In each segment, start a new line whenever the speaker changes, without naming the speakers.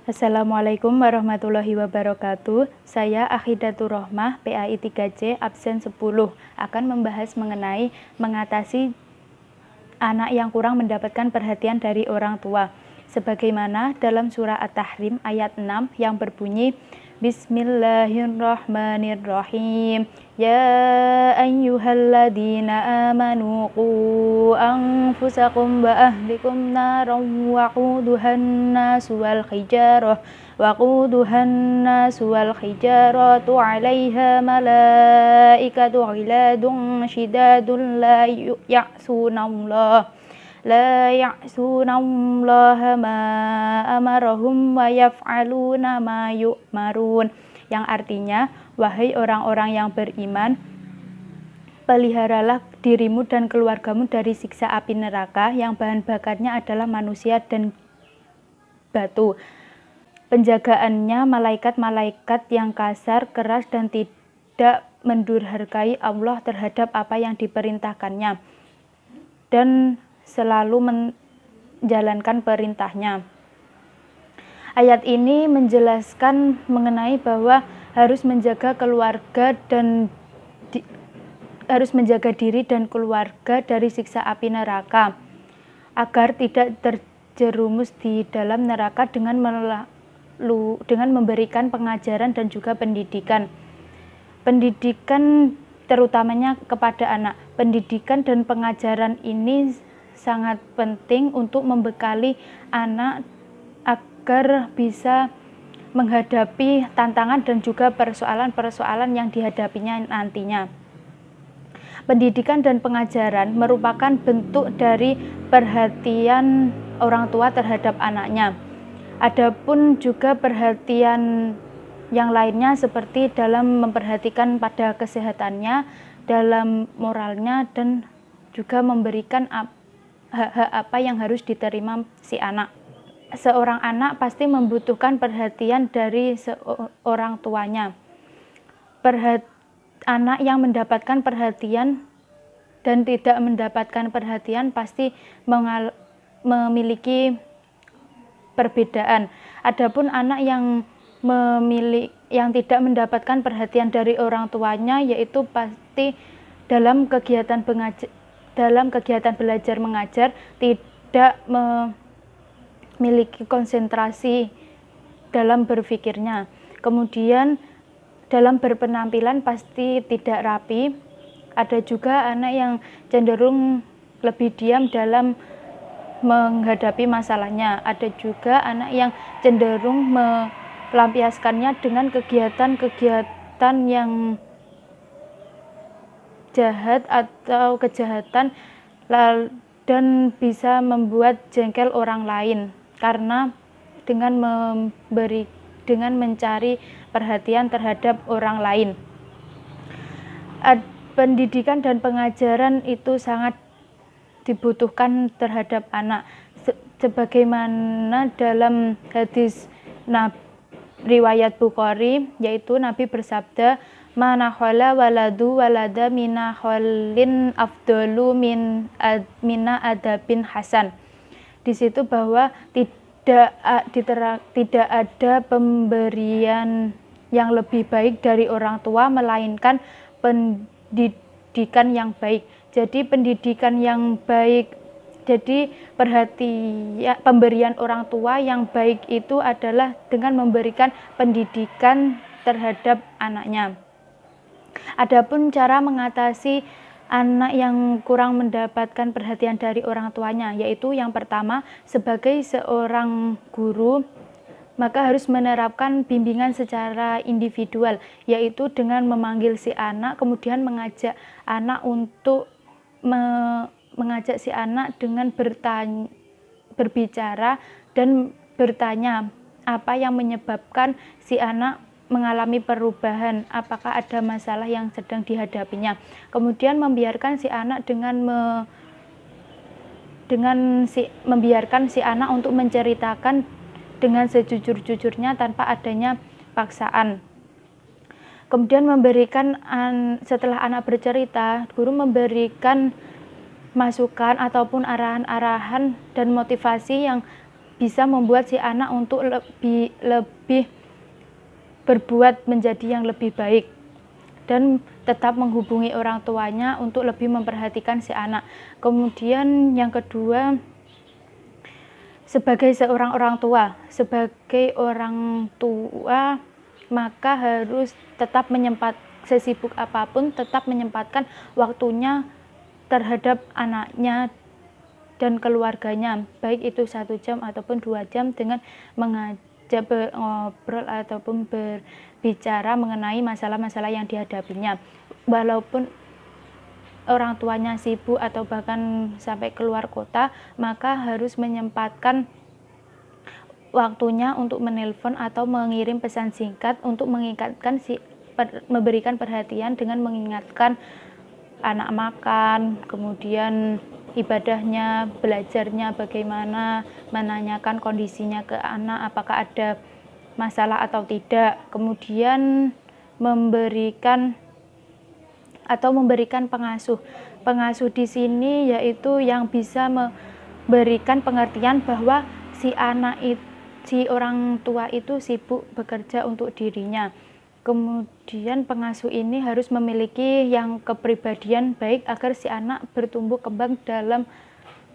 Assalamualaikum warahmatullahi wabarakatuh. Saya Akhidatur Rohmah, PAI 3C, absen 10, akan membahas mengenai mengatasi anak yang kurang mendapatkan perhatian dari orang tua. Sebagaimana dalam surah At-Tahrim ayat 6 yang berbunyi, Bismillahirrahmanirrahim. Ya ayyuhalladzina amanu qu anfusakum wa ahlikum naran waquduhan nasu wal hijaratu 'alaiha malaikatu ghiladun syidadun la ya'sunallaha ma amarahum wa yaf'aluna ma yu'marun, yang artinya, wahai orang-orang yang beriman, peliharalah dirimu dan keluargamu dari siksa api neraka yang bahan bakarnya adalah manusia dan batu. Penjagaannya malaikat-malaikat yang kasar, keras, dan tidak mendurhakai Allah terhadap apa yang diperintahkannya dan selalu menjalankan perintahnya. Ayat ini menjelaskan mengenai bahwa harus menjaga keluarga dan harus menjaga diri dan keluarga dari siksa api neraka agar tidak terjerumus di dalam neraka dengan memberikan pengajaran dan juga pendidikan. Pendidikan terutamanya kepada anak. Pendidikan dan pengajaran ini sangat penting untuk membekali anak agar bisa menghadapi tantangan dan juga persoalan-persoalan yang dihadapinya nantinya. Pendidikan dan pengajaran merupakan bentuk dari perhatian orang tua terhadap anaknya. Adapun juga perhatian yang lainnya seperti dalam memperhatikan pada kesehatannya, dalam moralnya, dan juga memberikan hak-hak apa yang harus diterima si anak. Seorang anak pasti membutuhkan perhatian dari seorang tuanya. Anak yang mendapatkan perhatian dan tidak mendapatkan perhatian pasti memiliki perbedaan. Adapun anak yang tidak mendapatkan perhatian dari orang tuanya, yaitu pasti dalam kegiatan belajar mengajar tidak memiliki konsentrasi dalam berpikirnya. Kemudian dalam berpenampilan pasti tidak rapi. Ada juga anak yang cenderung lebih diam dalam menghadapi masalahnya. Ada juga anak yang cenderung melampiaskannya dengan kegiatan-kegiatan yang jahat atau kejahatan dan bisa membuat jengkel orang lain karena dengan mencari perhatian terhadap orang lain. Pendidikan dan pengajaran itu sangat dibutuhkan terhadap anak, sebagaimana dalam hadis riwayat Bukhari, yaitu Nabi bersabda, mana khala waladu walada mina khalin afdalu mina adabin hasan. Di situ bahwa tidak ada pemberian yang lebih baik dari orang tua melainkan pendidikan yang baik. Jadi pendidikan yang baik, jadi pemberian orang tua yang baik itu adalah dengan memberikan pendidikan terhadap anaknya. Adapun cara mengatasi anak yang kurang mendapatkan perhatian dari orang tuanya, yaitu yang pertama, sebagai seorang guru, maka harus menerapkan bimbingan secara individual, yaitu dengan memanggil si anak, kemudian mengajak si anak dengan berbicara dan bertanya apa yang menyebabkan si anak mengalami perubahan, apakah ada masalah yang sedang dihadapinya. Kemudian membiarkan si anak membiarkan si anak untuk menceritakan dengan sejujur-jujurnya tanpa adanya paksaan. Kemudian setelah anak bercerita, guru memberikan masukan ataupun arahan-arahan dan motivasi yang bisa membuat si anak untuk lebih berbuat menjadi yang lebih baik dan tetap menghubungi orang tuanya untuk lebih memperhatikan si anak. Kemudian yang kedua, sebagai seorang orang tua maka harus tetap sesibuk apapun tetap menyempatkan waktunya terhadap anaknya dan keluarganya, baik itu 1 jam ataupun 2 jam dengan mengajak ngobrol ataupun berbicara mengenai masalah-masalah yang dihadapinya. Walaupun orang tuanya sibuk atau bahkan sampai keluar kota, maka harus menyempatkan waktunya untuk menelpon atau mengirim pesan singkat untuk memberikan perhatian dengan mengingatkan anak makan, kemudian ibadahnya, belajarnya bagaimana, menanyakan kondisinya ke anak apakah ada masalah atau tidak, kemudian memberikan pengasuh. Pengasuh di sini yaitu yang bisa memberikan pengertian bahwa si orang tua itu sibuk bekerja untuk dirinya. Kemudian pengasuh ini harus memiliki yang kepribadian baik agar si anak bertumbuh kembang dalam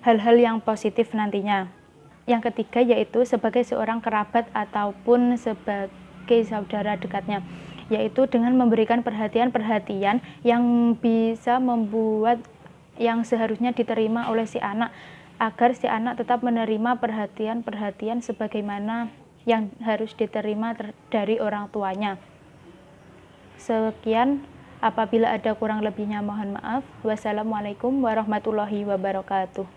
hal-hal yang positif nantinya. Yang ketiga yaitu sebagai seorang kerabat ataupun sebagai saudara dekatnya, yaitu dengan memberikan perhatian-perhatian yang bisa membuat yang seharusnya diterima oleh si anak, agar si anak tetap menerima perhatian-perhatian sebagaimana yang harus diterima dari orang tuanya. Sekian, apabila ada kurang lebihnya mohon maaf. Wassalamualaikum warahmatullahi wabarakatuh.